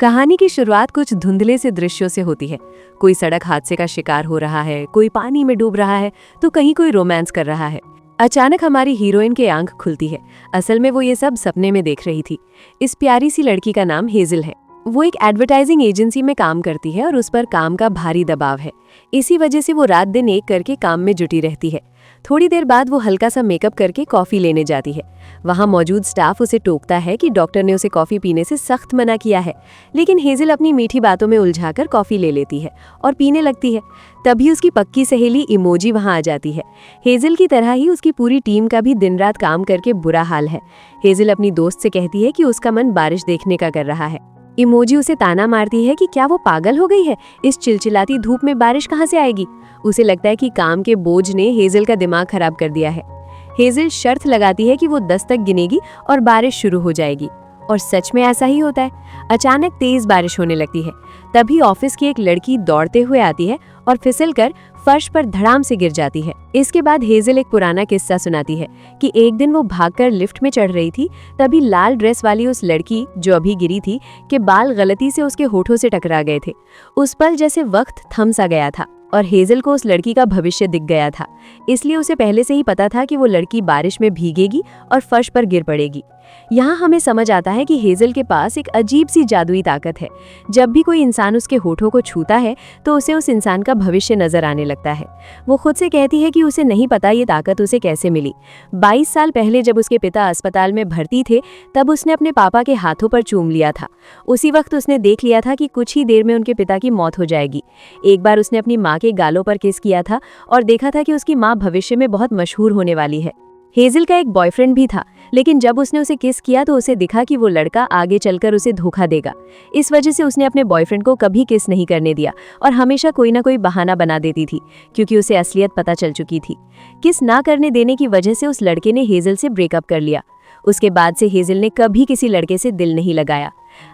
कहानी की शुरुआत कुछ धुंधले से दृश्यों से होती है। कोई सड़क हादसे का शिकार हो रहा है, कोई पानी में डूब रहा है, तो कहीं कोई रोमांस कर रहा है। अचानक हमारी हीरोइन की आंख खुलती है। असल में वो ये सब सपने में देख रही थी। इस प्यारी सी लड़की का नाम हेजल है। वो एक एडवर्टाइजिंग एजेंसी में काम करती है और उस पर काम का भारी दबाव है। इसी वजह से वो रात दिन एक करके काम में जुटी रहती है। थोड़ी देर बाद वो हल्का सा मेकअप करके कॉफी लेने जाती है। वहाँ मौजूद स्टाफ उसे टोकता है कि डॉक्टर ने उसे कॉफी पीने से सख्त मना किया है, लेकिन हेजल अपनी मीठी बातों में उलझाकर कॉफी ले लेती है और पीने लगती है। तभी उसकी पक्की सहेली इमोजी वहाँ आ जाती है। हेजल की तरह ही उसकी पूरी टीम का भी दिन रात काम करके बुरा हाल है। हेजल अपनी दोस्त से कहती है कि उसका मन बारिश देखने का कर रहा है। इमोजी उसे ताना मारती है कि क्या वो पागल हो गई है, इस चिलचिलाती धूप में बारिश कहाँ से आएगी। उसे लगता है कि काम के बोझ ने हेजल का दिमाग खराब कर दिया है। हेजल शर्त लगाती है कि वो 10 तक गिनेगी और बारिश शुरू हो जाएगी। और सच में ऐसा ही होता है। अचानक तेज बारिश होने लगती है। तभी ऑफिस की एक लड़की दौड़ते हुए आती है और फिसलकर फर्श पर धड़ाम से गिर जाती है। इसके बाद हेजल एक पुराना किस्सा सुनाती है कि एक दिन वो भागकर लिफ्ट में चढ़ रही थी। तभी लाल ड्रेस वाली उस लड़की जो अभी गिरी थी के बाल गलती से उसके होठों से टकरा गए थे। उस पल जैसे वक्त थम सा गया था और हेजल को उस लड़की का भविष्य दिख गया था। इसलिए उसे पहले से ही पता था कि वो लड़की बारिश में भीगेगी और फर्श पर गिर पड़ेगी। यहाँ हमें समझ आता है कि हेजल के पास एक अजीब सी जादुई ताकत है। जब भी कोई इंसान उसके होठों को छूता है तो उसे उस इंसान का भविष्य नजर आने लगता है। वो खुद से कहती है कि उसे नहीं पता ये ताकत उसे कैसे मिली। 22 साल पहले जब उसके पिता अस्पताल में भर्ती थे, तब उसने अपने पापा के हाथों पर चूम लिया था। उसी वक्त उसने देख लिया था कि कुछ ही देर में उनके पिता की मौत हो जाएगी। एक बार उसने अपनी माँ के गालों पर किस किया था और देखा था कि उसकी माँ भविष्य में बहुत मशहूर होने वाली है। हेजल का एक बॉयफ्रेंड भी था, लेकिन जब उसने उसे किस किया तो उसे दिखा कि वो लड़का आगे चलकर उसे धोखा देगा। इस वजह से उसने अपने बॉयफ्रेंड को कभी किस नहीं करने दिया और हमेशा कोई ना कोई बहाना बना देती थी, क्योंकि उसे असलियत पता चल चुकी थी। किस ना करने देने की वजह से उस लड़के ने हेजल से ब्रेकअप कर लिया। उसके बाद से हेजल ने कभी किसी लड़के से दिल नहीं लगाया।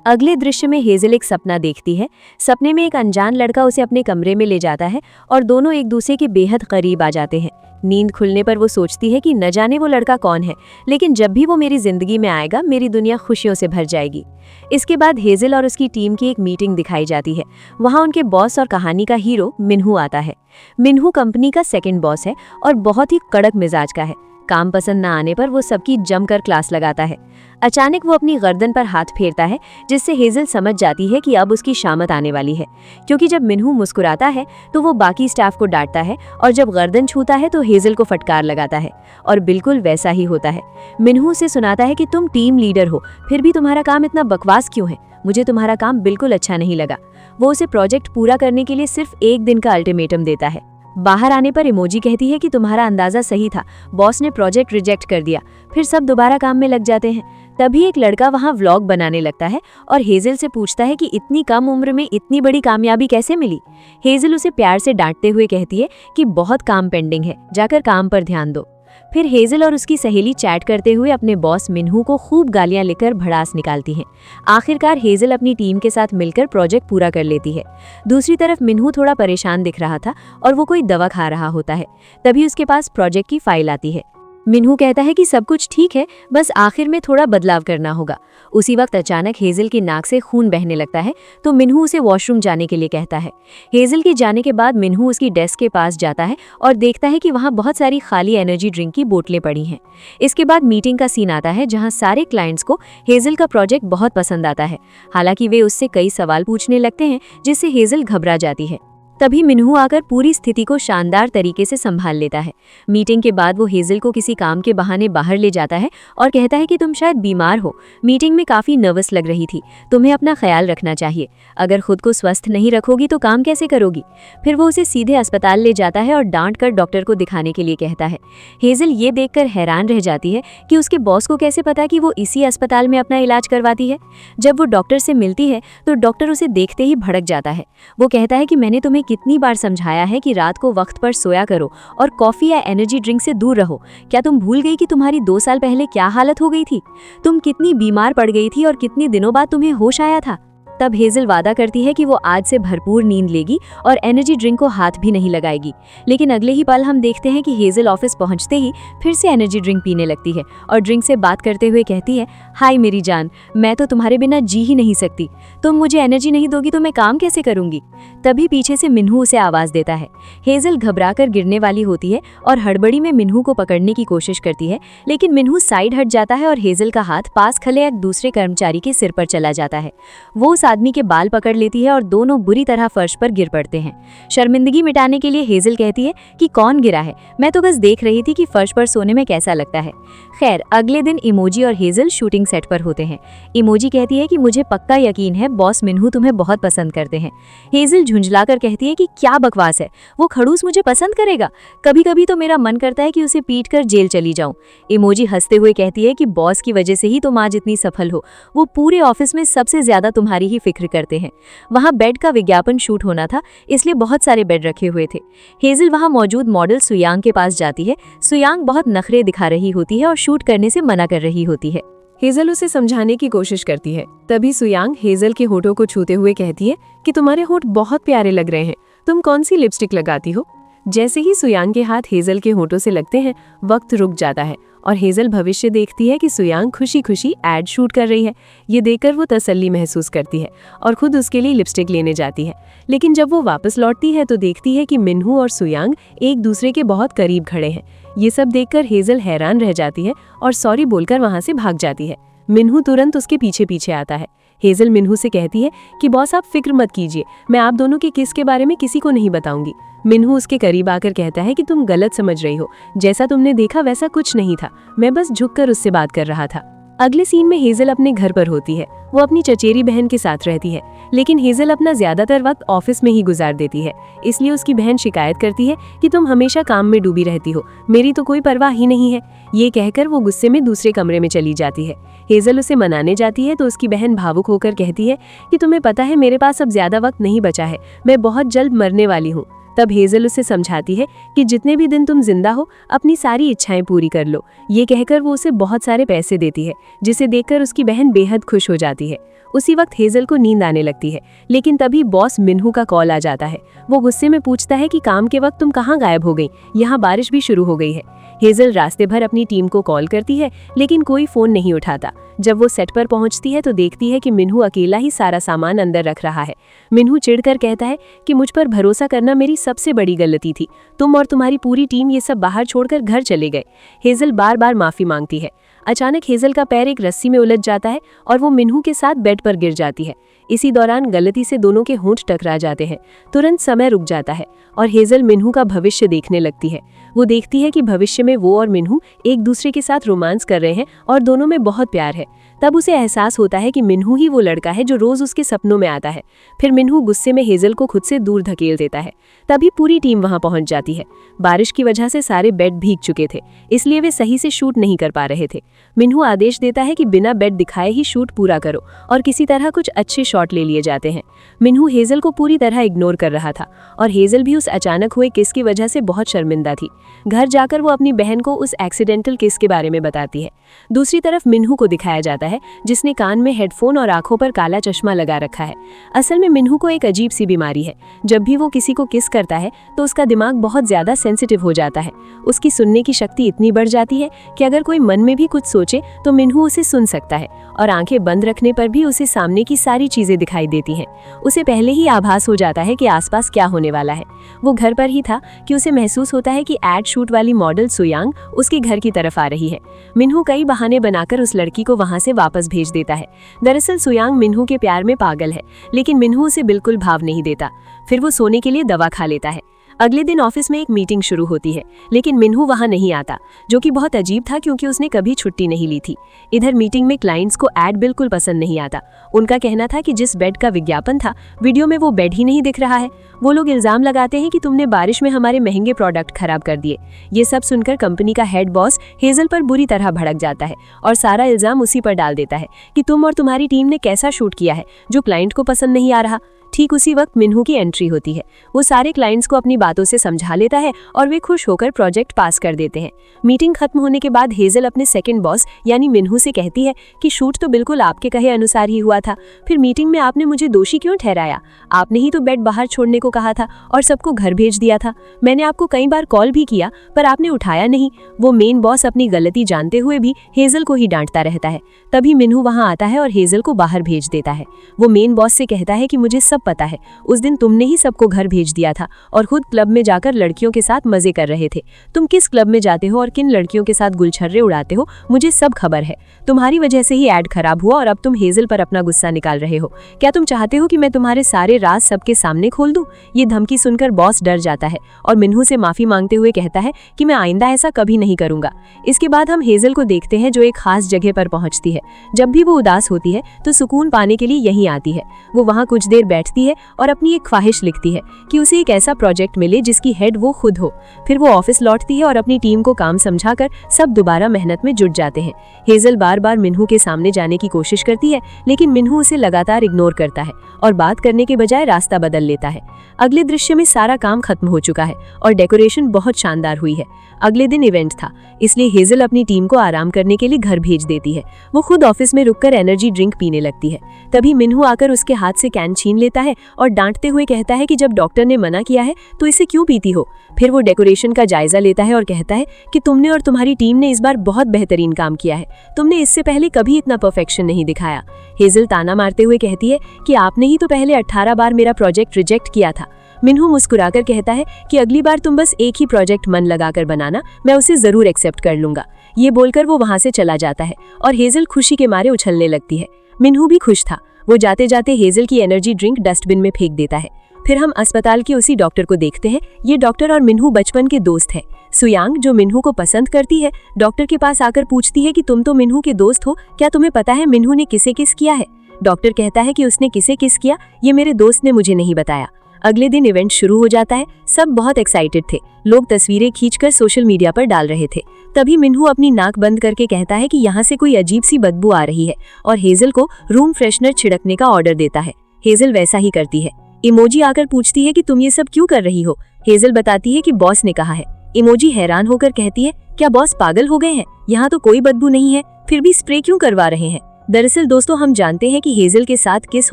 अगले दृश्य में हेजल एक सपना देखती है। सपने में एक अनजान लड़का उसे अपने कमरे में ले जाता है और दोनों एक दूसरे के बेहद करीब आ जाते हैं। नींद खुलने पर वो सोचती है कि न जाने वो लड़का कौन है, लेकिन जब भी वो मेरी जिंदगी में आएगा मेरी दुनिया खुशियों से भर जाएगी। इसके बाद हेजल और उसकी टीम की एक मीटिंग दिखाई जाती है। वहाँ उनके बॉस और कहानी का हीरो मिन्हू आता है। मिन्हू कंपनी का सेकंड बॉस है और बहुत ही कड़क मिजाज का है। काम पसंद न आने पर वो सबकी जमकर क्लास लगाता है। अचानक वो अपनी गर्दन पर हाथ फेरता है, जिससे हेजल समझ जाती है कि अब उसकी शामत आने वाली है, क्योंकि जब मिन्हू मुस्कुराता है तो वो बाकी स्टाफ को डांटता है और जब गर्दन छूता है तो हेजल को फटकार लगाता है। और बिल्कुल वैसा ही होता है। मिन्हू उसे सुनाता है कि तुम टीम लीडर हो, फिर भी तुम्हारा काम इतना बकवास क्यों है? मुझे तुम्हारा काम बिल्कुल अच्छा नहीं लगा। वो उसे प्रोजेक्ट पूरा करने के लिए सिर्फ एक दिन का अल्टीमेटम देता है। बाहर आने पर इमोजी कहती है कि तुम्हारा अंदाजा सही था, बॉस ने प्रोजेक्ट रिजेक्ट कर दिया। फिर सब दोबारा काम में लग जाते हैं। तभी एक लड़का वहाँ व्लॉग बनाने लगता है और हेजल से पूछता है कि इतनी कम उम्र में इतनी बड़ी कामयाबी कैसे मिली। हेजल उसे प्यार से डांटते हुए कहती है कि बहुत काम पेंडिंग है, जाकर काम पर ध्यान दो। फिर हेजल और उसकी सहेली चैट करते हुए अपने बॉस मिन्हू को खूब गालियां लेकर भड़ास निकालती हैं। आखिरकार हेजल अपनी टीम के साथ मिलकर प्रोजेक्ट पूरा कर लेती है। दूसरी तरफ मिन्हू थोड़ा परेशान दिख रहा था और वो कोई दवा खा रहा होता है। तभी उसके पास प्रोजेक्ट की फाइल आती है। मिन्हू कहता है कि सब कुछ ठीक है, बस आखिर में थोड़ा बदलाव करना होगा। उसी वक्त अचानक हेजल की नाक से खून बहने लगता है तो मिन्हू उसे वॉशरूम जाने के लिए कहता है। हेजल के जाने के बाद मिन्हू उसकी डेस्क के पास जाता है और देखता है कि वहाँ बहुत सारी खाली एनर्जी ड्रिंक की बोतलें पड़ी हैं। इसके बाद मीटिंग का सीन आता है, जहाँ सारे क्लाइंट्स को हेजल का प्रोजेक्ट बहुत पसंद आता है। हालांकि वे उससे कई सवाल पूछने लगते हैं, जिससे हेजल घबरा जाती है। तभी मिन्हू आकर पूरी स्थिति को शानदार तरीके से संभाल लेता है। मीटिंग के बाद वो हेजल को किसी काम के बहाने बाहर ले जाता है और कहता है कि तुम शायद बीमार हो, मीटिंग में काफ़ी नर्वस लग रही थी, तुम्हें अपना ख्याल रखना चाहिए। अगर खुद को स्वस्थ नहीं रखोगी तो काम कैसे करोगी? फिर वो उसे सीधे अस्पताल ले जाता है और डांट कर डॉक्टर को दिखाने के लिए कहता है। हेजल ये देखकर हैरान रह जाती है कि उसके बॉस को कैसे पता कि वो इसी अस्पताल में अपना इलाज करवाती है। जब वो डॉक्टर से मिलती है तो डॉक्टर उसे देखते ही भड़क जाता है। वो कहता है कि मैंने तुम्हें कितनी बार समझाया है कि रात को वक्त पर सोया करो और कॉफी या एनर्जी ड्रिंक से दूर रहो। क्या तुम भूल गई कि तुम्हारी 2 साल पहले क्या हालत हो गई थी? तुम कितनी बीमार पड़ गई थी और कितने दिनों बाद तुम्हें होश आया था? तब हेजल वादा करती है कि वो आज से भरपूर नींद लेगी और एनर्जी ड्रिंक को हाथ भी नहीं लगाएगी। लेकिन अगले ही पल हम देखते हैं कि हेजल ऑफिस पहुंचते ही फिर से एनर्जी ड्रिंक पीने लगती है और ड्रिंक से बात करते हुए कहती है, हाय मेरी जान, मैं तो तुम्हारे बिना जी ही नहीं सकती। तुम मुझे एनर्जी नहीं दोगी तो मैं काम कैसे करूंगी। तभी पीछे से मिन्हू उसे आवाज देता है। हेजल घबराकर गिरने वाली होती है और हड़बड़ी में मिन्हू को पकड़ने की कोशिश करती है, लेकिन मिन्हू साइड हट जाता है और हेजल का हाथ पास खड़े एक दूसरे कर्मचारी के सिर पर चला जाता है। वो उस आदमी के बाल पकड़ लेती है और दोनों बुरी तरह फर्श पर गिर पड़ते हैं। शर्मिंदगी मिटाने के लिए हेजल कहती है कि कौन गिरा है, मैं तो बस देख रही थी कि फर्श पर सोने में कैसा लगता है। खैर, अगले दिन इमोजी और हेजल शूटिंग सेट पर होते हैं। इमोजी कहती है कि मुझे पक्का यकीन है बॉस मिन्हू तुम्हें बहुत पसंद करते हैं। हेजल झुंझलाकर कहती है कि क्या बकवास है, वो खड़ूस मुझे पसंद करेगा। कभी कभी तो मेरा मन करता है कि उसे पीट कर जेल चली जाऊं। इमोजी हंसते हुए कहती है कि बॉस की वजह से ही तुम आज इतनी सफल हो, वो पूरे ऑफिस में सबसे ज्यादा तुम्हारी ही फिक्र करते हैं। वहां बेड का विज्ञापन शूट होना था, इसलिए बहुत सारे बेड रखे हुए थे। हेजल वहां मौजूद मॉडल सुयांग के पास जाती है। सुयांग बहुत नखरे दिखा रही होती है और शूट करने से मना कर रही होती है। हेजल उसे समझाने की कोशिश करती है। तभी सुयांग हेजल के होठों को छूते हुए कहती है कि तुम्हारे होठ बहुत प्यारे लग रहे हैं, तुम कौन सी लिपस्टिक लगाती हो। जैसे ही सुयांग के हाथ हेजल के होठों से लगते हैं, वक्त रुक जाता है और हेजल भविष्य देखती है कि सुयांग खुशी खुशी एड शूट कर रही है। ये देखकर वो तसल्ली महसूस करती है और खुद उसके लिए लिपस्टिक लेने जाती है। लेकिन जब वो वापस लौटती है तो देखती है कि मिन्हू और सुयांग एक दूसरे के बहुत करीब खड़े हैं। ये सब देखकर हेजल हैरान रह जाती है और सॉरी बोलकर वहां से भाग जाती है। मिन्हू तुरंत उसके पीछे पीछे आता है। हेजल मिन्हू से कहती है कि बॉस आप फिक्र मत कीजिए, मैं आप दोनों के किस के बारे में किसी को नहीं बताऊंगी। मिन्हू उसके करीब आकर कहता है कि तुम गलत समझ रही हो, जैसा तुमने देखा वैसा कुछ नहीं था, मैं बस झुककर उससे बात कर रहा था। अगले सीन में हेजल अपने घर पर होती है। वो अपनी चचेरी बहन के साथ रहती है, लेकिन हेजल अपना ज्यादातर वक्त ऑफिस में ही गुजार देती है। इसलिए उसकी बहन शिकायत करती है कि तुम हमेशा काम में डूबी रहती हो, मेरी तो कोई परवाह ही नहीं है। ये कहकर वो गुस्से में दूसरे कमरे में चली जाती है। हेजल उसे मनाने जाती है तो उसकी बहन भावुक होकर कहती है कि तुम्हें पता है मेरे पास अब ज्यादा वक्त नहीं बचा है, मैं बहुत जल्द मरने वाली हूँ। तब हेजल उसे समझाती है कि जितने भी दिन तुम जिंदा हो अपनी सारी इच्छाएं पूरी कर लो। ये कहकर वो उसे बहुत सारे पैसे देती है, जिसे देखकर उसकी बहन बेहद खुश हो जाती है। उसी वक्त हेजल को नींद आने लगती है, लेकिन तभी बॉस मिन्हू का कॉल आ जाता है। वो गुस्से में पूछता है कि काम के वक्त तुम कहाँ गायब हो गई, यहाँ बारिश भी शुरू हो गई है। हेजल रास्ते भर अपनी टीम को कॉल करती है, लेकिन कोई फोन नहीं उठाता। जब वो सेट पर पहुंचती है तो देखती है कि मिन्हू अकेला ही सारा सामान अंदर रख रहा है। मिन्हू चिढ़कर कहता है कि मुझ पर भरोसा करना मेरी सबसे बड़ी गलती थी, तुम और तुम्हारी पूरी टीम ये सब बाहर छोड़कर घर चले गए। हेजल बार बार माफी मांगती है। अचानक हेजल का पैर एक रस्सी में उलझ जाता है और वो मिन्हू के साथ बेड पर गिर जाती है। इसी दौरान गलती से दोनों के होंठ टकरा जाते हैं। तुरंत समय रुक जाता है और हेजल मिन्हू का भविष्य देखने लगती है। वो देखती है कि भविष्य में वो और मिन्हू एक दूसरे के साथ रोमांस कर रहे हैं और दोनों में बहुत प्यार है। तब उसे एहसास होता है कि मिन्हू ही वो लड़का है जो रोज उसके सपनों में आता है। फिर मिन्हू गुस्से में हेजल को खुद से दूर धकेल देता है। तभी पूरी टीम वहां पहुंच जाती है। बारिश की वजह से सारे बेड भीग चुके थे, इसलिए वे सही से शूट नहीं कर पा रहे थे। मिन्हू आदेश देता है कि बिना बेड दिखाए ही शूट पूरा करो और किसी तरह कुछ अच्छे शॉट ले लिए जाते हैं। मिन्हू हेजल को पूरी तरह इग्नोर कर रहा था और हेजल भी उस अचानक हुए किस की वजह से बहुत शर्मिंदा थी। घर जाकर वो अपनी बहन को उस एक्सीडेंटल किस के बारे में बताती है। दूसरी तरफ मिन्हू को दिखाया जाता है, जिसने कान में हेडफोन और आंखों पर काला चश्मा लगा रखा है। असल में मिन्हू को एक अजीब सी बीमारी है। जब भी वो किसी को किस करता है तो उसका दिमाग बहुत ज्यादा सेंसिटिव हो जाता है। उसकी सुनने की शक्ति इतनी बढ़ जाती है कि अगर कोई मन में भी कुछ सोचे तो मिन्हू उसे सुन सकता है और आंखें बंद रखने पर भी उसे सामने की सारी चीजें दिखाई देती हैं। उसे पहले ही आभास हो जाता है कि आसपास क्या होने वाला है। वो घर पर ही था कि उसे महसूस होता है कि एड शूट वाली मॉडल सुयांग उसके घर की तरफ आ रही है। मिन्हू कई बहाने बनाकर उस लड़की को वहां से वापस भेज देता है। दरअसल सुयांग मिन्हू के प्यार में पागल है, लेकिन मिन्हू उसे बिल्कुल भाव नहीं देता। फिर वो सोने के लिए दवा खा लेता है। अगले दिन ऑफिस में एक मीटिंग शुरू होती है, लेकिन मिन्हू वहां नहीं आता, जो कि बहुत अजीब था क्योंकि उसने कभी छुट्टी नहीं ली थी। इधर मीटिंग में क्लाइंट्स को एड बिल्कुल पसंद नहीं आता। उनका कहना था कि जिस बेड का विज्ञापन था वीडियो में वो बेड ही नहीं दिख रहा है। वो लोग इल्जाम लगाते हैं कि तुमने बारिश में हमारे महंगे प्रोडक्ट खराब कर दिए। ये सब सुनकर कंपनी का हेड बॉस हेजल पर बुरी तरह भड़क जाता है और सारा इल्जाम उसी पर डाल देता है कि तुम और तुम्हारी टीम ने कैसा शूट किया है जो क्लाइंट को पसंद नहीं आ रहा। ठीक उसी वक्त मिन्हू की एंट्री होती है। वो सारे क्लाइंट्स को अपनी बातों से समझा लेता है और वे खुश होकर प्रोजेक्ट पास कर देते हैं। मीटिंग खत्म होने के बाद हेजल अपने सेकंड बॉस यानी मिन्हू से कहती है कि शूट तो बिल्कुल आपके कहे अनुसार ही हुआ था, फिर मीटिंग में आपने मुझे दोषी क्यों ठहराया? आपने ही तो बेड बाहर छोड़ने को कहा था और सबको घर भेज दिया था। मैंने आपको कई बार कॉल भी किया पर आपने उठाया नहीं। वो मेन बॉस अपनी गलती जानते हुए भी हेजल को ही डांटता रहता है। तभी मिन्हू वहां आता है और हेजल को बाहर भेज देता है। वो मेन बॉस से कहता है कि मुझे सब पता है, उस दिन तुमने ही सबको घर भेज दिया था और खुद क्लब में जाकर लड़कियों के साथ मजे कर रहे थे। तुम किस क्लब में जाते हो और किन लड़कियों के साथ गुलछर्रे उड़ाते हो मुझे सब खबर है। तुम्हारी वजह से ही एड खराब हुआ और अब तुम हेजल पर अपना गुस्सा निकाल रहे हो। क्या तुम चाहते हो कि मैं तुम्हारे सारे राज सबके सामने खोल दूं? ये धमकी सुनकर बॉस डर जाता है और मिन्हू से माफी मांगते हुए कहता है कि मैं आइंदा ऐसा कभी नहीं करूंगा। इसके बाद हम हेजल को देखते हैं जो एक खास जगह पर पहुंचती है। जब भी वो उदास होती है तो सुकून पाने के लिए यहीं आती है। वो वहां कुछ देर बैठती है और अपनी एक ख्वाहिश लिखती है कि उसे एक ऐसा प्रोजेक्ट मिले जिसकी हेड वो खुद हो। फिर वो ऑफिस लौटती है और अपनी टीम को काम समझाकर सब दोबारा मेहनत में जुट जाते हैं। हेजल बार बार मिन्हू के सामने जाने की कोशिश करती है लेकिन मिन्हू उसे लगातार इग्नोर करता है और बात करने के बजाय रास्ता बदल लेता है। अगले दृश्य में सारा काम खत्म हो चुका है और डेकोरेशन बहुत शानदार हुई है। अगले दिन इवेंट था, इसलिए हेजल अपनी टीम को आराम करने के लिए घर भेज देती है। वो खुद ऑफिस में रुककर एनर्जी ड्रिंक पीने लगती है। तभी मिन्हू आकर उसके हाथ से कैन छीन लेता है और डांटते हुए कहता है कि जब डॉक्टर ने मना किया है तो इसे क्यों पीती हो। फिर वो डेकोरेशन का जायजा लेता है और कहता है कि तुमने और तुम्हारी टीम ने इस बार बहुत बेहतरीन काम किया है। तुमने इससे पहले कभी इतना परफेक्शन नहीं दिखाया। हेजल ताना मारते हुए कहती है कि आपने ही तो पहले 18 बार मेरा प्रोजेक्ट रिजेक्ट किया था। मिन्हू मुस्कुराकर कहता है कि अगली बार तुम बस एक ही प्रोजेक्ट मन लगाकर बनाना, मैं उसे जरूर एक्सेप्ट कर लूंगा। ये बोलकर वो वहां से चला जाता है और हेजल खुशी के मारे उछलने लगती है। मिन्हू भी खुश था। वो जाते जाते हेजल की एनर्जी ड्रिंक डस्टबिन में फेंक देता है। फिर हम अस्पताल के उसी डॉक्टर को देखते हैं। ये डॉक्टर और मिन्हू बचपन के दोस्त हैं। सुयांग जो मिन्हू को पसंद करती है, डॉक्टर के पास आकर पूछती है कि तुम तो मिन्हू के दोस्त हो, क्या तुम्हें पता है मिन्हू ने किसे किस किया है? डॉक्टर कहता है कि उसने किसे किस किया ये मेरे दोस्त ने मुझे नहीं बताया। अगले दिन इवेंट शुरू हो जाता है। सब बहुत एक्साइटेड थे। लोग तस्वीरें खींचकर सोशल मीडिया पर डाल रहे थे। तभी मिन्हू अपनी नाक बंद करके कहता है कि यहाँ से कोई अजीब सी बदबू आ रही है और हेजल को रूम फ्रेशनर छिड़कने का ऑर्डर देता है। हेजल वैसा ही करती है। इमोजी आकर पूछती है कि तुम ये सब क्यों कर रही हो? हेजल बताती है कि बॉस ने कहा है। इमोजी हैरान होकर कहती है, क्या बॉस पागल हो गए हैं? यहाँ तो कोई बदबू नहीं है, फिर भी स्प्रे क्यों करवा रहे हैं? दरअसल दोस्तों, हम जानते हैं कि हेजल के साथ किस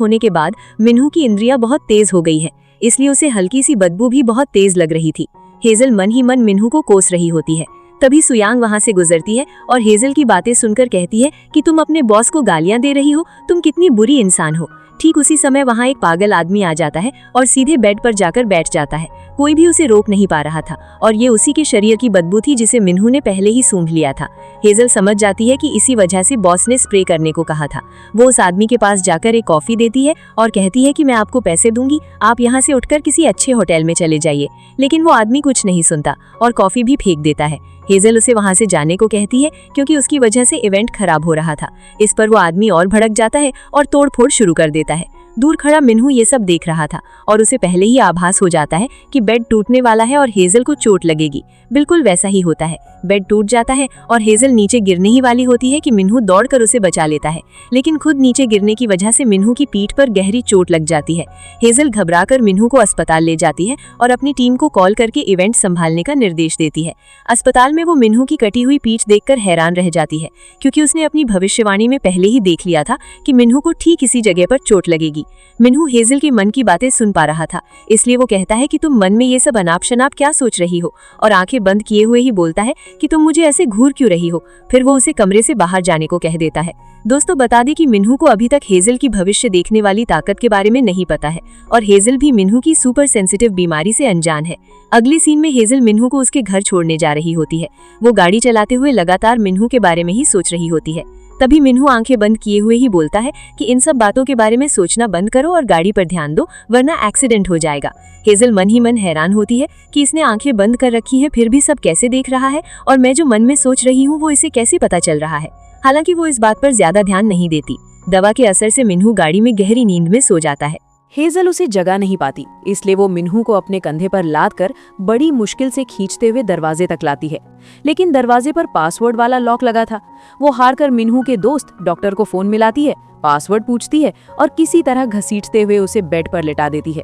होने के बाद मिन्हू की इंद्रियां बहुत तेज हो गई है, इसलिए उसे हल्की सी बदबू भी बहुत तेज लग रही थी। हेजल मन ही मन मिन्हू को कोस रही होती है। तभी सुयांग वहां से गुजरती है और हेजल की बातें सुनकर कहती है कि तुम अपने बॉस को गालियां दे रही हो, तुम कितनी बुरी इंसान हो। ठीक उसी समय वहां एक पागल आदमी आ जाता है और सीधे बेड पर जाकर बैठ जाता है। कोई भी उसे रोक नहीं पा रहा था और ये उसी के शरीर की बदबू थी जिसे मिन्हू ने पहले ही सूंघ लिया था। हेजल समझ जाती है कि इसी वजह से बॉस ने स्प्रे करने को कहा था। वो उस आदमी के पास जाकर एक कॉफी देती है और कहती है कि मैं आपको पैसे दूंगी, आप यहाँ से उठकर किसी अच्छे होटल में चले जाइए। लेकिन वो आदमी कुछ नहीं सुनता और कॉफी भी फेंक देता है। हेजल उसे वहां से जाने को कहती है क्योंकि उसकी वजह से इवेंट खराब हो रहा था। इस पर वो आदमी और भड़क जाता है और तोड़फोड़ शुरू कर देता है। दूर खड़ा मिन्हू ये सब देख रहा था और उसे पहले ही आभास हो जाता है कि बेड टूटने वाला है और हेजल को चोट लगेगी। बिल्कुल वैसा ही होता है। बेड टूट जाता है और हेजल नीचे गिरने ही वाली होती है कि मिन्हू दौड़कर उसे बचा लेता है, लेकिन खुद नीचे गिरने की वजह से मिन्हू की पीठ पर गहरी चोट लग जाती है। हेजल घबराकर मिन्हू को अस्पताल ले जाती है और अपनी टीम को कॉल करके इवेंट संभालने का निर्देश देती है। अस्पताल में वो मिन्हू की कटी हुई पीठ देखकर हैरान रह जाती है क्योंकि उसने अपनी भविष्यवाणी में पहले ही देख लिया था कि मिन्हू को ठीक इसी जगह पर चोट लगेगी। मिन्हू हेजल के मन की बातें सुन पा रहा था, इसलिए वो कहता है कि तुम मन में ये सब अनाप शनाप क्या सोच रही हो, और आंखें बंद किए हुए ही बोलता है कि तुम मुझे ऐसे घूर क्यों रही हो। फिर वो उसे कमरे से बाहर जाने को कह देता है। दोस्तों, बता दें कि मिन्हू को अभी तक हेजल की भविष्य देखने वाली ताकत के बारे में नहीं पता है और हेजल भी मिन्हू की सुपर सेंसिटिव बीमारी से अनजान है। अगले सीन में हेजल मिन्हू को उसके घर छोड़ने जा रही होती है। वो गाड़ी चलाते हुए लगातार मिन्हू के बारे में ही सोच रही होती है। तभी मिन्हू आंखें बंद किए हुए ही बोलता है कि इन सब बातों के बारे में सोचना बंद करो और गाड़ी पर ध्यान दो, वरना एक्सीडेंट हो जाएगा। हेजल मन ही मन हैरान होती है कि इसने आंखें बंद कर रखी हैं, फिर भी सब कैसे देख रहा है और मैं जो मन में सोच रही हूँ वो इसे कैसे पता चल रहा है। हालांकि वो इस बात पर ज्यादा ध्यान नहीं देती। दवा के असर से मिन्हू गाड़ी में गहरी नींद में सो जाता है। हेजल उसे जगा नहीं पाती, इसलिए वो मिन्हू को अपने कंधे पर लाद कर बड़ी मुश्किल से खींचते हुए दरवाजे तक लाती है। लेकिन दरवाजे पर पासवर्ड वाला लॉक लगा था। वो हार कर मिन्हू के दोस्त डॉक्टर को फोन मिलाती है, पासवर्ड पूछती है और किसी तरह घसीटते हुए उसे बेड पर लिटा देती है।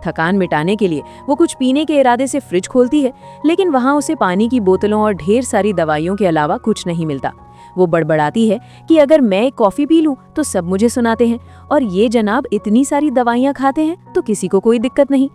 थकान मिटाने के लिए वो कुछ पीने के इरादे से फ्रिज खोलती है, लेकिन वहाँ उसे पानी की बोतलों और ढेर सारी दवाइयों के अलावा कुछ नहीं मिलता। वो बड़बड़ाती है कि अगर मैं एक कॉफी पी लूं तो सब मुझे सुनाते हैं, और ये जनाब इतनी सारी दवाइयां खाते हैं तो किसी को कोई दिक्कत नहीं।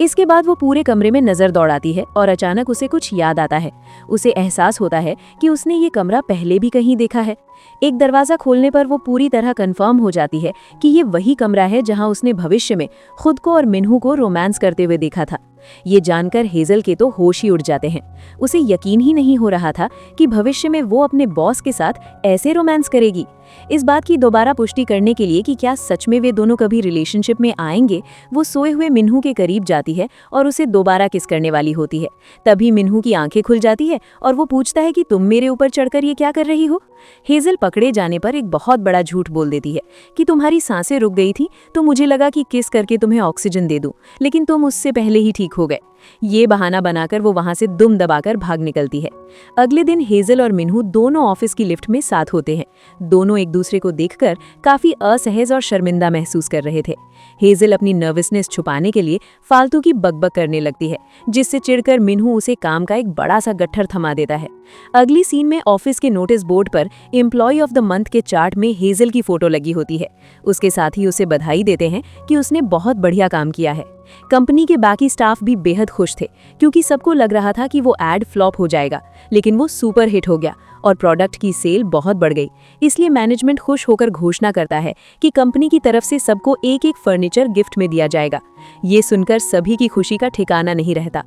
इसके बाद वो पूरे कमरे में नजर दौड़ाती है और अचानक उसे कुछ याद आता है। उसे एहसास होता है कि उसने ये कमरा पहले भी कहीं देखा है। एक दरवाजा खोलने पर वो पूरी तरह कंफर्म हो जाती है कि ये वही कमरा है जहां उसने भविष्य में खुद को और मिन्हू को रोमांस करते हुए देखा था। ये जानकर हेजल के तो होश ही उड़ जाते हैं। उसे यकीन ही नहीं हो रहा था कि भविष्य में वो अपने बॉस के साथ ऐसे रोमांस करेगी। इस बात की दोबारा पुष्टि करने के लिए कि क्या सच में वे दोनों कभी रिलेशनशिप में आएंगे, वो सोए हुए मिन्हू के करीब जाती है और उसे दोबारा किस करने वाली होती है। तभी मिन्हू की आंखें खुल जाती है और वो पूछता है कि तुम मेरे ऊपर चढ़कर ये क्या कर रही हो। हेजल पकड़े जाने पर एक बहुत बड़ा झूठ बोल देती है कि तुम्हारी सांसें रुक गई थी तो मुझे लगा कि किस करके तुम्हें ऑक्सीजन दे दूं, लेकिन तुम उससे पहले ही ठीक हो गए। ये बहाना बनाकर वो वहां से दुम दबाकर भाग निकलती है। अगले दिन हेजल और मिन्हू दोनों ऑफिस की लिफ्ट में साथ होते हैं। दोनों एक दूसरे को देखकर काफी असहज और शर्मिंदा महसूस कर रहे थे। हेजल अपनी नर्वसनेस छुपाने के लिए फालतू की बकबक करने लगती है, जिससे चिढ़कर मिन्हू उसे काम का एक बड़ा सा गट्ठर थमा देता है। अगली सीन में ऑफिस के नोटिस बोर्ड पर एम्प्लॉय ऑफ द मंथ के चार्ट में हेजल की फोटो लगी होती है। उसके साथ ही उसे बधाई देते हैं कि उसने बहुत बढ़िया काम किया है। कंपनी के बाकी स्टाफ भी बेहद खुश थे, क्योंकि सबको लग रहा था कि वो एड फ्लॉप हो जाएगा, लेकिन वो सुपर हिट हो गया और प्रोडक्ट की सेल बहुत बढ़ गई। इसलिए मैनेजमेंट खुश होकर घोषणा करता है कि कंपनी की तरफ से सबको एक एक फर्नीचर गिफ्ट में दिया जाएगा। ये सुनकर सभी की खुशी का ठिकाना नहीं रहता।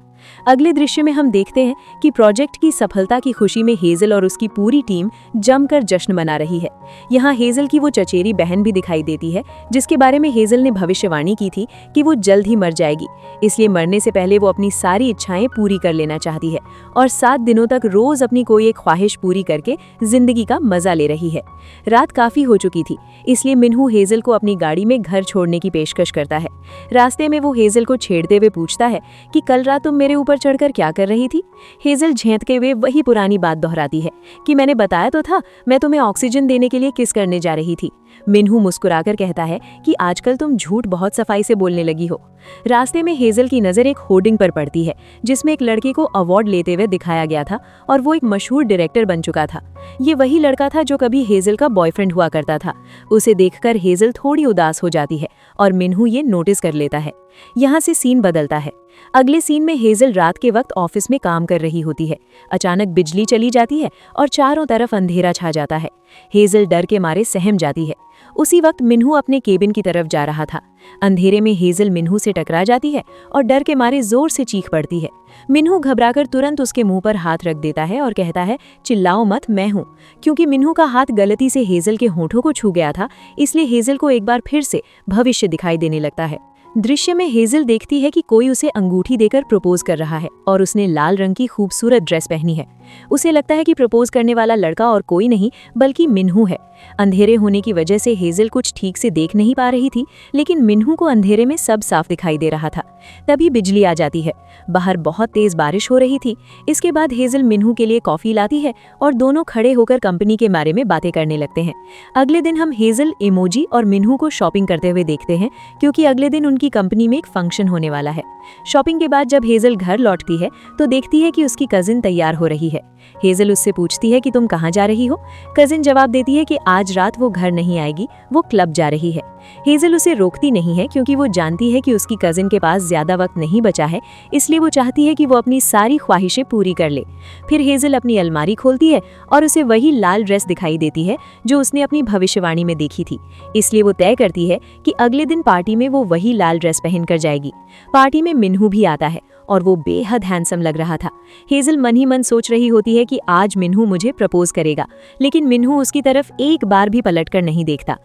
अगले दृश्य में हम देखते हैं कि प्रोजेक्ट की सफलता की खुशी में हेजल और उसकी पूरी टीम जमकर जश्न मना रही है। यहाँ हेजल की वो चचेरी बहन भी दिखाई देती है, जिसके बारे में हेजल ने भविष्यवाणी की थी कि वो जल्द ही मर जाएगी, इसलिए मरने से पहले वो अपनी सारी इच्छाएं पूरी कर लेना चाहती है और 7 दिनों तक रोज अपनी कोई एक ख्वाहिश पूरी करके जिंदगी का मजा ले रही है। रात काफी हो चुकी थी, इसलिए मिन्हू हेजल को अपनी गाड़ी में घर छोड़ने की पेशकश करता है। रास्ते में वो हेजल को छेड़ते हुए पूछता है कि कल रात तुम मेरे ऊपर चढ़कर क्या कर रही थी। हेजल झेंतके हुए वही पुरानी बात दोहराती है कि मैंने बताया तो था, मैं तुम्हें ऑक्सीजन देने के लिए किस करने जा रही थी। मिन्हू मुस्कुराकर कहता है कि आजकल तुम झूठ बहुत सफाई से बोलने लगी हो। रास्ते में हेजल की नजर एक होर्डिंग पर पड़ती है, जिसमें एक लड़के को अवार्ड लेते हुए दिखाया गया था और वो एक मशहूर डायरेक्टर बन चुका था। ये वही लड़का था जो कभी हेजल का बॉयफ्रेंड हुआ करता था। उसे देखकर हेजल थोड़ी उदास हो जाती है और मिन्हू ये नोटिस कर लेता है। यहाँ से सीन बदलता है। अगले सीन में हेजल रात के वक्त ऑफिस में काम कर रही होती है। अचानक बिजली चली जाती है और चारों तरफ अंधेरा छा जाता है। हेजल डर के मारे सहम जाती है। उसी वक्त मिन्हू अपने केबिन की तरफ जा रहा था। अंधेरे में हेजल मिन्हू से टकरा जाती है और डर के मारे जोर से चीख पड़ती है। मिन्हू घबराकर तुरंत उसके मुंह पर हाथ रख देता है और कहता है, चिल्लाओ मत, मैं हूं। क्योंकि मिन्हू का हाथ गलती से हेजल के होठों को छू गया था, इसलिए हेजल को एक बार फिर से भविष्य दिखाई देने लगता है। दृश्य में हेजल देखती है कि कोई उसे अंगूठी देकर प्रपोज कर रहा है और उसने लाल रंग की खूबसूरत ड्रेस पहनी है। उसे लगता है कि प्रपोज करने वाला लड़का और कोई नहीं बल्कि मिन्हू है। अंधेरे होने की वजह से हेजल कुछ ठीक से देख नहीं पा रही थी, लेकिन मिन्हू को अंधेरे में सब साफ दिखाई दे रहा था। तभी बिजली आ जाती है। बाहर बहुत तेज बारिश हो रही थी। इसके बाद हेजल मिन्हू के लिए कॉफी लाती है और दोनों खड़े होकर कंपनी के बारे में बातें करने लगते हैं। अगले दिन हम हेजल, इमोजी और मिन्हू को शॉपिंग करते हुए देखते हैं, क्योंकि अगले दिन उनकी कंपनी में एक फंक्शन होने वाला है। शॉपिंग के बाद जब हेजल घर लौटती है तो देखती है कि उसकी कजिन तैयार हो रही है। हेजल उससे पूछती है कि तुम कहाँ जा रही हो। कजिन जवाब देती है कि आज रात वो घर नहीं आएगी, वो क्लब जा रही है। हेजल उसे रोकती नहीं है, क्योंकि वो जानती है कि उसकी कजिन के पास ज्यादा वक्त नहीं बचा है, इसलिए वो चाहती है कि वो अपनी सारी ख्वाहिशें पूरी कर ले। फिर हेजल अपनी अलमारी खोलती है और उसे वही लाल ड्रेस दिखाई देती है जो उसने अपनी भविष्यवाणी में देखी थी। इसलिए वो तय करती है कि अगले दिन पार्टी में वो वही लाल ड्रेस पहनकर जाएगी। पार्टी में मिन्हू भी आता है और वो बेहद हैंडसम लग रहा था। हेजल मन ही मन सोच रही होती है कि आज मिन्हू मुझे प्रपोज करेगा, लेकिन मिन्हू उसकी तरफ एक बार भी पलटकर नहीं देखता।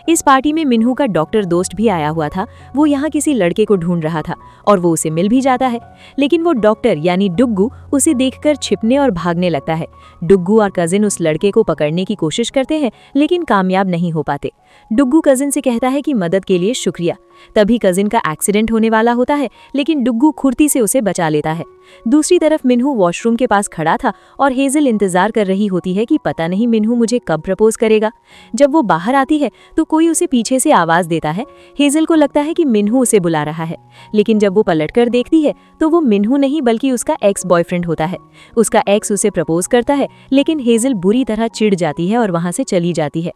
इस पार्टी में मिन्हू का डॉक्टर दोस्त भी आया हुआ था। वो यहाँ किसी लड़के को ढूंढ रहा था और वो उसे मिल भी जाता है, लेकिन वो डॉक्टर यानी डुग्गू उसे देखकर छिपने और भागने लगता है। डुग्गू और कजिन उस लड़के को पकड़ने की कोशिश करते हैं, लेकिन कामयाब नहीं हो पाते। डुग्गू कजिन से कहता है कि मदद के लिए शुक्रिया। तभी कजिन का एक्सीडेंट होने वाला होता है, लेकिन डुग्गू खुर्ती से उसे उसे बचा लेता है। दूसरी तरफ मिन्हू वॉशरूम के पास खड़ा था और हेजल इंतजार कर रही होती है कि पता नहीं मिन्हू मुझे कब प्रपोज करेगा। जब वो बाहर आती है तो कोई उसे पीछे से आवाज देता है। हेजल को लगता है कि मिन्हू उसे बुला रहा है, लेकिन जब वो पलटकर देखती है तो वो मिन्हू नहीं बल्कि उसका एक्स बॉयफ्रेंड होता है। उसका एक्स उसे प्रपोज करता है, लेकिन हेजल बुरी तरह चिढ़ जाती है और वहां से चली जाती है।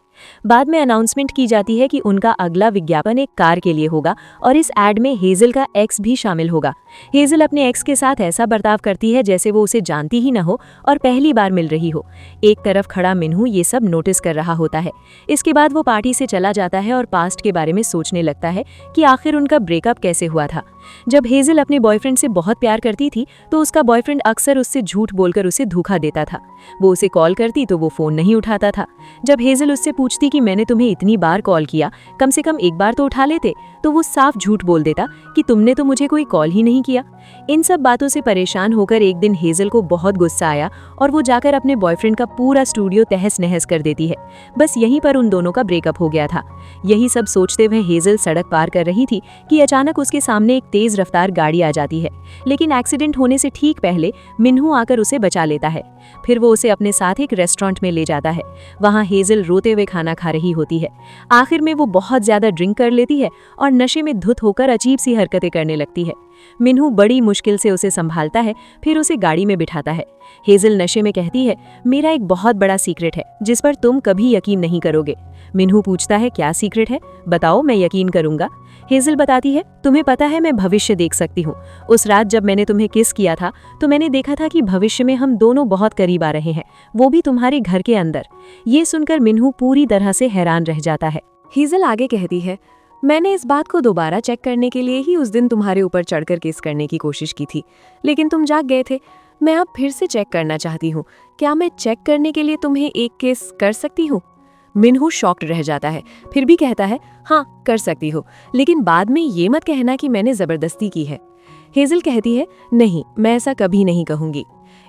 बाद में अनाउंसमेंट की जाती है कि उनका अगला विज्ञापन एक कार के लिए होगा और इस एड में हेजल का एक्स भी शामिल होगा। हेजल अपने एक्स के साथ ऐसा बर्ताव करती है जैसे वो उसे जानती ही न हो और पहली बार मिल रही हो। एक तरफ खड़ा मिन्हू ये सब नोटिस कर रहा होता है। इसके बाद वो पार्टी से चला जाता है और पास्ट के बारे में सोचने लगता है कि आखिर उनका ब्रेकअप कैसे हुआ था। जब हेजल अपने बॉयफ्रेंड से बहुत प्यार करती थी तो उसका बॉयफ्रेंड अक्सर उससे झूठ बोलकर उसे धोखा देता था। वो उसे कॉल करती तो वो फोन नहीं उठाता था। जब हेजल उससे पूछती कि मैंने तुम्हें इतनी बार कॉल किया, कम से कम एक बार तो उठा लेते, तो वो साफ झूठ बोल देता कि तुमने तो मुझे कोई कॉल ही नहीं किया। इन सब बातों से परेशान होकर एक दिन हेजल को बहुत गुस्सा आया और वो जाकर अपने बॉयफ्रेंड का पूरा स्टूडियो तहस नहस कर देती है। बस यहीं पर उन दोनों का ब्रेकअप हो गया था। यही सब सोचते हुए हेजल सड़क पार कर रही थी कि अचानक उसके सामने एक तेज रफ्तार गाड़ी आ जाती है, लेकिन एक्सीडेंट होने से ठीक पहले मिन्हू आकर उसे बचा लेता है। फिर वो उसे अपने साथ एक रेस्टोरेंट में ले जाता है। वहाँ हेजल रोते हुए खाना खा रही होती है। आखिर में वो बहुत ज्यादा ड्रिंक कर लेती है और नशे में धुत होकर अजीब सी हरकतें करने लगती है। मिन्हू बड़ी मुश्किल से उसे संभालता है, फिर उसे गाड़ी में बिठाता है। हेजल नशे में कहती है, मेरा एक बहुत बड़ा सीक्रेट है जिस पर तुम कभी यकीन नहीं करोगे। मिन्हू पूछता है, क्या सीक्रेट है, बताओ, मैं यकीन करूंगा। हेजल बताती है, तुम्हें पता है मैं भविष्य देख सकती हूँ। उस रात जब मैंने तुम्हें किस किया था तो मैंने देखा था कि भविष्य में हम दोनों बहुत करीब आ रहे हैं, वो भी तुम्हारे घर के अंदर। ये सुनकर मिन्हू पूरी तरह से हैरान रह जाता है। हेजल आगे कहती है, मैंने इस बात को दोबारा चेक करने के लिए ही उस दिन तुम्हारे ऊपर चढ़कर किस करने की कोशिश की थी, लेकिन तुम जाग गए थे। मैं अब फिर से चेक करना चाहती हूँ। क्या मैं चेक करने के लिए तुम्हें एक किस कर सकती हूँ? मिन्हू शॉक्ड रह जाता है, फिर भी कहता है, हाँ कर सकती हो, लेकिन बाद में ये मत कहना कि मैंने जबरदस्ती की है। हेजल कहती है, नहीं, मैं ऐसा कभी नहीं कहूंगी।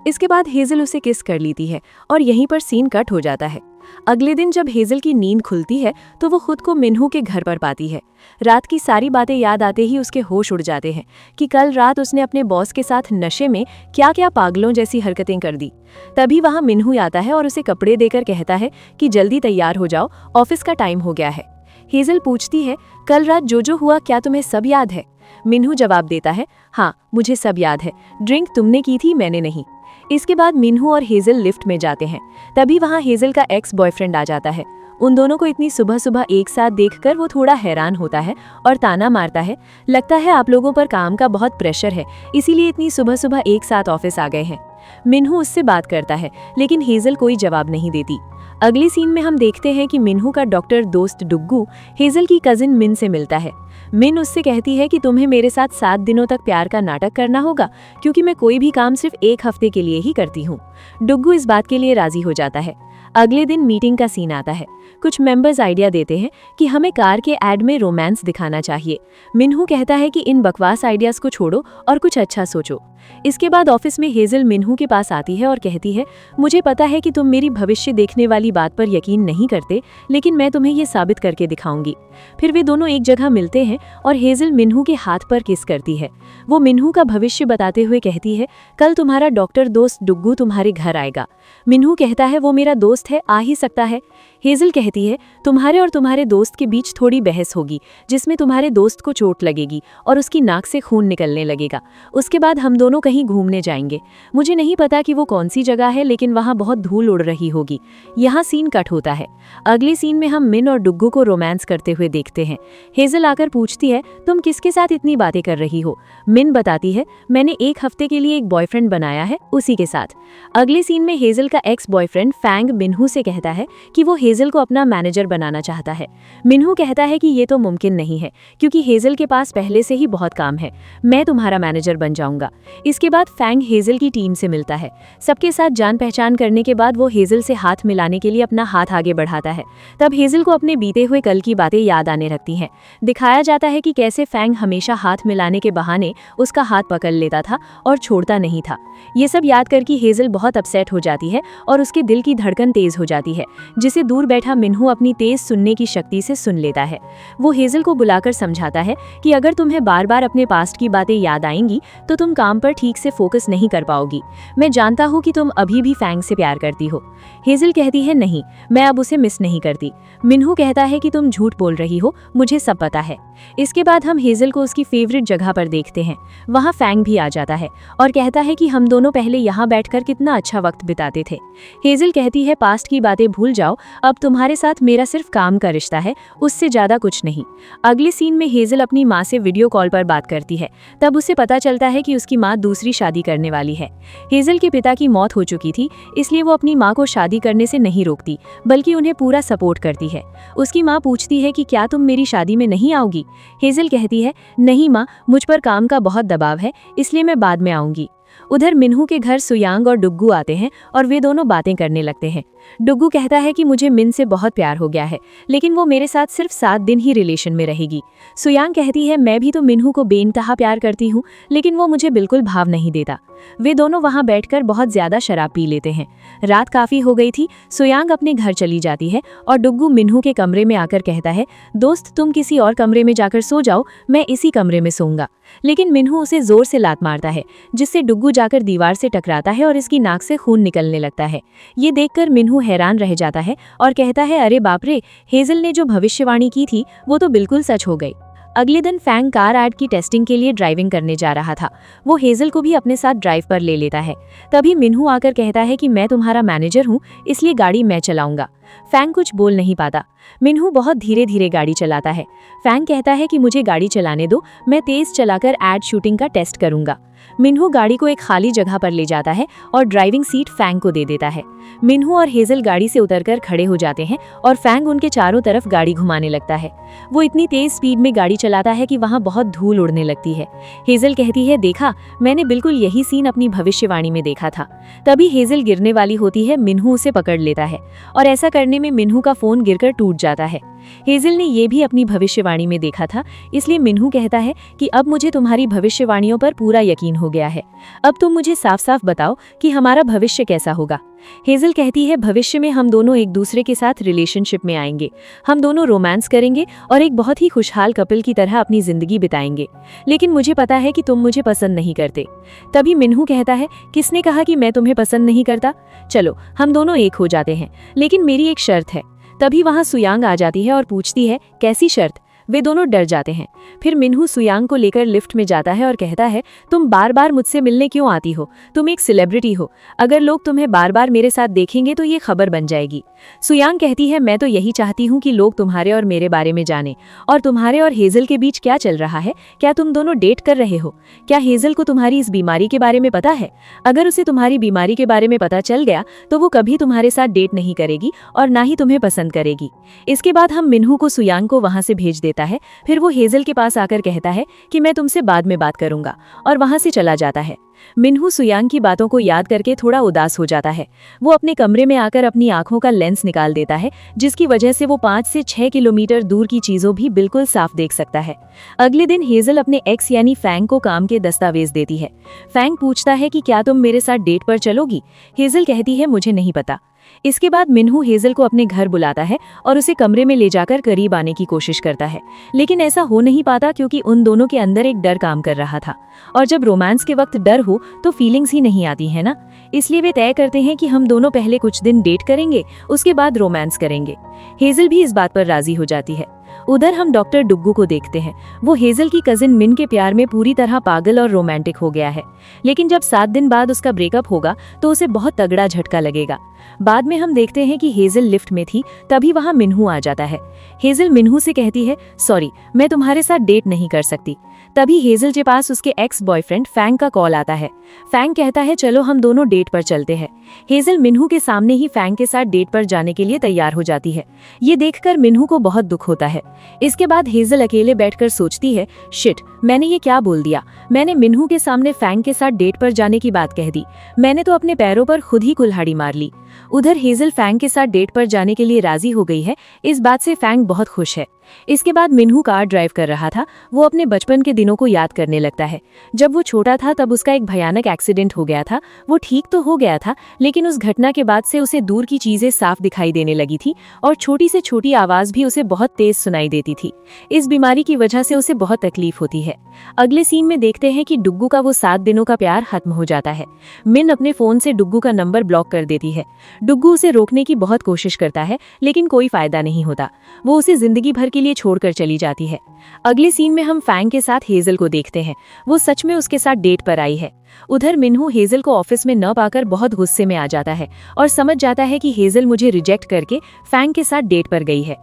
इसके बाद हेजल उसे किस कर लेती है और यहीं पर सीन कट हो जाता है। अगले दिन जब हेजल की नींद खुलती है तो वो खुद को मिन्हू के घर पर पाती है। रात की सारी बातें याद आते ही उसके होश उड़ जाते हैं कि कल रात उसने अपने बॉस के साथ नशे में क्या क्या पागलों जैसी हरकतें कर दी। तभी वहां मिन्हू आता है और उसे कपड़े देकर कहता है कि जल्दी तैयार हो जाओ, ऑफिस का टाइम हो गया है। हेजल पूछती है, कल रात जो हुआ क्या तुम्हें सब याद है? मिन्हू जवाब देता है, हाँ मुझे सब याद है, ड्रिंक तुमने की थी, मैंने नहीं। इसके बाद मिन्हू और हेजल लिफ्ट में जाते हैं। तभी वहां हेजल का एक्स बॉयफ्रेंड आ जाता है। उन दोनों को इतनी सुबह सुबह एक साथ देखकर वो थोड़ा हैरान होता है और ताना मारता है, लगता है आप लोगों पर काम का बहुत प्रेशर है, इसीलिए इतनी सुबह सुबह एक साथ ऑफिस आ गए हैं। मिन्हू उससे बात करता है, लेकिन हेजल कोई जवाब नहीं देती। अगली सीन में हम देखते हैं कि मिन्हू का डॉक्टर दोस्त डुग्गू हेजल की कजिन मिन से मिलता है। मिन उससे कहती है कि तुम्हें मेरे साथ 7 दिनों तक प्यार का नाटक करना होगा, क्योंकि मैं कोई भी काम सिर्फ 1 हफ्ते के लिए ही करती हूँ। डुग्गू इस बात के लिए राजी हो जाता है। अगले दिन मीटिंग का सीन आता है। कुछ मेंबर्स आइडिया देते हैं कि हमें कार के एड में रोमांस दिखाना चाहिए। मिन्हू कहता है कि इन बकवास आइडियाज को छोड़ो और कुछ अच्छा सोचो। इसके बाद ऑफिस में हेजल मिन्हू के पास आती है और कहती है, मुझे पता है कि तुम मेरी भविष्य देखने वाली बात पर यकीन नहीं करते, लेकिन मैं तुम्हें ये साबित करके दिखाऊंगी। फिर वे दोनों एक जगह मिलते हैं और हेजल मिन्हू के हाथ पर किस करती है। वो मिन्हू का भविष्य बताते हुए कहती है, कल तुम्हारा डॉक्टर दोस्त डुग्गू तुम्हारे घर आएगा। मिन्हू कहता है, वो मेरा दोस्त है, आ ही सकता है। हेजल कहती है, तुम्हारे और तुम्हारे दोस्त के बीच थोड़ी बहस होगी, जिसमें तुम्हारे दोस्त को चोट लगेगी और उसकी नाक से खून निकलने लगेगा। उसके बाद हम दोनों कहीं घूमने जाएंगे। मुझे नहीं पता कि वो कौन सी जगह है, लेकिन वहाँ बहुत धूल उड़ रही होगी। यहाँ सीन कट होता है। अगले सीन में हम मिन और डुग्गू को रोमांस करते हुए देखते हैं। हेजल आकर पूछती है, तुम किसके साथ इतनी बातें कर रही हो? मिन बताती है, मैंने 1 हफ्ते के लिए एक बॉयफ्रेंड बनाया है, उसी के साथ। अगले सीन में हेजल का एक्स बॉयफ्रेंड फैंग मिन्हू से कहता है कि वो हेजल को अपना मैनेजर बनाना चाहता है। मिन्हू कहता है कि ये तो मुमकिन नहीं है, क्योंकि हेजल के पास पहले से ही बहुत काम है, मैं तुम्हारा मैनेजर बन जाऊंगा। इसके बाद फैंग हेजल की टीम से मिलता है। सबके साथ जान पहचान करने के बाद वो हेजल से हाथ मिलाने के लिए अपना हाथ आगे बढ़ाता है। तब हेजल को अपने बीते हुए कल की बातें याद आने लगती हैं। दिखाया जाता है कि कैसे फैंग हमेशा हाथ मिलाने के बहाने उसका हाथ पकड़ लेता था और छोड़ता नहीं था। ये सब याद करके हेजल बहुत अपसेट हो जाती है और उसके दिल की धड़कन तेज हो जाती है, जिसे दूर बैठा मिन्हू अपनी तेज सुनने की शक्ति से सुन लेता है। वो हेजल को बुलाकर समझाता है कि अगर तुम्हें बार बार अपने पास्ट की बातें याद आएंगी तो तुम काम पर ठीक से फोकस नहीं कर पाओगी। मैं जानता हूँ कि तुम अभी भी फैंग से प्यार करती हो। हेजल कहती है नहीं, मैं अब उसे मिस नहीं करती। मिन्हू कहता है कि तुम झूठ बोल रही हो, मुझे सब पता है। इसके बाद हम हेजल को उसकी फेवरेट जगह पर देखते हैं। वहाँ फैंग भी आ जाता है और कहता है कि हम दोनों पहले यहाँ बैठकर कितना अच्छा वक्त बिताते थे। हेजल कहती है पास्ट की बातें भूल जाओ, अब तुम्हारे साथ मेरा सिर्फ काम का रिश्ता है, उससे ज्यादा कुछ नहीं। अगले सीन में हेजल अपनी माँ से वीडियो कॉल पर बात करती है। तब उसे पता चलता है कि उसकी माँ दूसरी शादी करने वाली है। हेजल के पिता की मौत हो चुकी थी, इसलिए वो अपनी माँ को शादी करने से नहीं रोकती, बल्कि उन्हें पूरा सपोर्ट करती है। उसकी माँ पूछती है कि क्या तुम मेरी शादी में नहीं आओगी? हेजल कहती है नहीं माँ, मुझ पर काम का बहुत दबाव है, इसलिए मैं बाद में आऊंगी। उधर मिन्हू के घर सुयांग और डुग्गू आते हैं और वे दोनों बातें करने लगते हैं। डुग्गू कहता है कि मुझे मिन से बहुत प्यार हो गया है, लेकिन वो मेरे साथ सिर्फ 7 दिन ही रिलेशन में रहेगी। सुयांग कहती है मैं भी तो मिन्हू को बेइंतहा प्यार करती हूँ, लेकिन वो मुझे बिल्कुल भाव नहीं देता। वे दोनों वहाँ बैठकर बहुत ज्यादा शराब पी लेते हैं। रात काफी हो गई थी, सुयांग अपने घर चली जाती है और डुग्गू मिन्हू के कमरे में आकर कहता है दोस्त तुम किसी और कमरे में जाकर सो जाओ, मैं इसी कमरे में सोऊंगा। लेकिन मिन्हू उसे जोर से लात मारता है, जिससे डुग्गू जाकर दीवार से टकराता है और इसकी नाक से खून निकलने लगता है। ये देखकर मिन्हू हैरान रह जाता है और कहता है अरे बाप रे, हेजल ने जो भविष्यवाणी की थी वो तो बिल्कुल सच हो गई। अगले दिन फैंग कार ऐड की टेस्टिंग के लिए ड्राइविंग करने जा रहा था। वो हेजल को भी अपने साथ ड्राइव पर ले लेता है। तभी मिन्हू आकर कहता है कि मैं तुम्हारा मैनेजर हूँ, इसलिए गाड़ी मैं चलाऊंगा। फैंग कुछ बोल नहीं पाता। मिन्हू बहुत धीरे धीरे गाड़ी चलाता है। फैंग कहता है कि मुझे गाड़ी चलाने दो, मैं तेज चलाकर ऐड शूटिंग का टेस्ट करूंगा। मिन्हू गाड़ी को एक खाली जगह पर ले जाता है और ड्राइविंग सीट फैंग को दे देता है। मिन्हू और हेजल गाड़ी से उतरकर खड़े हो जाते हैं और फैंग उनके चारों तरफ गाड़ी घुमाने लगता है। वो इतनी तेज स्पीड में गाड़ी चलाता है कि वहाँ बहुत धूल उड़ने लगती है। हेजल कहती है देखा, मैंने बिल्कुल यही सीन अपनी भविष्यवाणी में देखा था। तभी हेजल गिरने वाली होती है, मिन्हू उसे पकड़ लेता है और ऐसा करने में मिन्हू का फोन गिरकर टूट जाता है। हेजल ने ये भी अपनी भविष्यवाणी में देखा था, इसलिए मिन्हू कहता है कि अब मुझे तुम्हारी भविष्यवाणियों पर पूरा यकीन हो गया है। अब तुम मुझे साफ साफ बताओ कि हमारा भविष्य कैसा होगा। हेजल कहती है भविष्य में हम दोनों एक दूसरे के साथ रिलेशनशिप में आएंगे, हम दोनों रोमांस करेंगे और एक बहुत ही खुशहाल कपल की तरह अपनी जिंदगी बिताएंगे। लेकिन मुझे पता है कि तुम मुझे पसंद नहीं करते। तभी मिन्हू कहता है किसने कहा कि मैं तुम्हें पसंद नहीं करता? चलो हम दोनों एक हो जाते हैं, लेकिन मेरी एक शर्त है। तभी वहाँ सुयांग आ जाती है और पूछती है कैसी शर्त? वे दोनों डर जाते हैं। फिर मिन्हू सुयांग को लेकर लिफ्ट में जाता है और कहता है तुम बार बार मुझसे मिलने क्यों आती हो? तुम एक सेलिब्रिटी हो, अगर लोग तुम्हें बार बार मेरे साथ देखेंगे तो ये खबर बन जाएगी। सुयांग कहती है मैं तो यही चाहती हूँ कि लोग तुम्हारे और मेरे बारे में जाने। और तुम्हारे और हेजल के बीच क्या चल रहा है? क्या तुम दोनों डेट कर रहे हो? क्या हेजल को तुम्हारी इस बीमारी के बारे में पता है? अगर उसे तुम्हारी बीमारी के बारे में पता चल गया तो वो कभी तुम्हारे साथ डेट नहीं करेगी और ना ही तुम्हें पसंद करेगी। इसके बाद हम मिन्हू को सुयांग को वहां से भेज देता है। फिर वो हेजल के पास आकर कहता है कि मैं तुमसे बाद में बात करूंगा और वहां से चला जाता है। मिन्हू सुयांग की बातों को याद करके थोड़ा उदास हो जाता है। वो अपने कमरे में आकर अपनी आंखों का लेंस निकाल देता है, जिसकी वजह से वो 5 से 6 किलोमीटर दूर की चीजों भी बिल्कुल साफ देख सकता है। अगले दिन हेजल अपने एक्स यानी फैंग को काम के दस्तावेज देती है। फैंग पूछता है कि क्या तुम मेरे साथ डेट पर चलोगी? हेजल कहती है मुझे नहीं पता। इसके बाद मिन्हू हेजल को अपने घर बुलाता है और उसे कमरे में ले जाकर करीब आने की कोशिश करता है, लेकिन ऐसा हो नहीं पाता क्योंकि उन दोनों के अंदर एक डर काम कर रहा था। और जब रोमांस के वक्त डर हो तो फीलिंग्स ही नहीं आती है ना, इसलिए वे तय करते हैं कि हम दोनों पहले कुछ दिन डेट करेंगे, उसके बाद रोमांस करेंगे। हेजल भी इस बात पर राजी हो जाती है। उधर हम डॉक्टर डुग्गू को देखते हैं। वो हेजल की कजिन मिन के प्यार में पूरी तरह पागल और रोमांटिक हो गया है, लेकिन जब 7 दिन बाद उसका ब्रेकअप होगा तो उसे बहुत तगड़ा झटका लगेगा। बाद में हम देखते हैं कि हेजल लिफ्ट में थी, तभी वहां मिन्हू आ जाता है। हेजल मिन्हू से कहती है सॉरी, मैं तुम्हारे साथ डेट नहीं कर सकती। तभी हेजल के पास उसके एक्स बॉयफ्रेंड फैंग का कॉल आता है। फैंग कहता है चलो हम दोनों डेट पर चलते हैं। हेजल मिन्हू के सामने ही फैंग के साथ डेट पर जाने के लिए तैयार हो जाती है। ये देखकर मिन्हू को बहुत दुख होता है। इसके बाद हेजल अकेले बैठकर सोचती है शिट, मैंने ये क्या बोल दिया। मैंने मिन्हू के सामने फैंग के साथ डेट पर जाने की बात कह दी। मैंने तो अपने पैरों पर खुद ही कुल्हाड़ी मार ली। उधर हेजल फैंग के साथ डेट पर जाने के लिए राजी हो गई है। इस बात से फैंग बहुत खुश है। इसके बाद मिन्हू कार ड्राइव कर रहा था। वो अपने बचपन के दिनों को याद करने लगता है। जब वो छोटा था तब उसका एक भयानक एक्सीडेंट हो गया था। वो ठीक तो हो गया था, लेकिन उस घटना के बाद से उसे दूर की चीजें साफ दिखाई देने लगी थी और छोटी से छोटी आवाज भी उसे बहुत तेज सुनाई देती थी। इस बीमारी की वजह से उसे बहुत तकलीफ होती है। अगले सीन में देखते हैं कि डुग्गू का वो 7 दिनों का प्यार खत्म हो जाता है। मिन अपने फोन से डुग्गू का नंबर ब्लॉक कर देती है। डुग्गू उसे रोकने की बहुत कोशिश करता है, लेकिन कोई फायदा नहीं होता। वो उसे जिंदगी भर के लिए छोड़कर चली जाती है। अगले सीन में हम फैंग के साथ हेजल को देखते हैं। वो सच में उसके साथ डेट पर आई है। उधर मिन्हू हेजल को ऑफिस में न पाकर बहुत गुस्से में आ जाता है और समझ जाता है कि हेजल मुझे रिजेक्ट करके फैंग के साथ डेट पर गई है।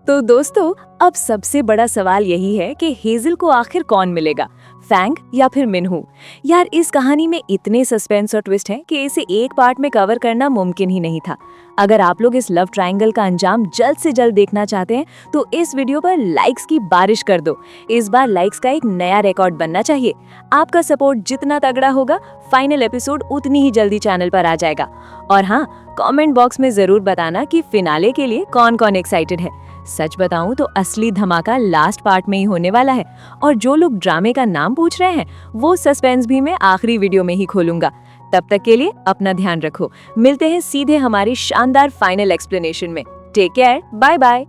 तो दोस्तों, अब सबसे बड़ा सवाल यही है कि हेजल को आखिर कौन मिलेगा, फैंग या फिर मिन्हू। यार, इस कहानी में इतने सस्पेंस और ट्विस्ट हैं कि इसे एक पार्ट में कवर करना मुमकिन ही नहीं था। अगर आप लोग इस लव ट्रायंगल का अंजाम जल्द से जल्द देखना चाहते हैं तो इस वीडियो पर लाइक्स की बारिश कर दो। इस बार लाइक्स का एक नया रिकॉर्ड बनना चाहिए। आपका सपोर्ट जितना तगड़ा होगा, फाइनल एपिसोड उतनी ही जल्दी चैनल पर आ जाएगा। और हाँ, कमेंट बॉक्स में जरूर बताना कि फिनाले के लिए कौन कौन एक्साइटेड है। सच बताऊं तो असली धमाका लास्ट पार्ट में ही होने वाला है, और जो लोग ड्रामे का नाम पूछ रहे हैं वो सस्पेंस भी मैं आखिरी वीडियो में ही खोलूंगा। तब तक के लिए अपना ध्यान रखो। मिलते हैं सीधे हमारी शानदार फाइनल एक्सप्लेनेशन में। Take care, bye bye.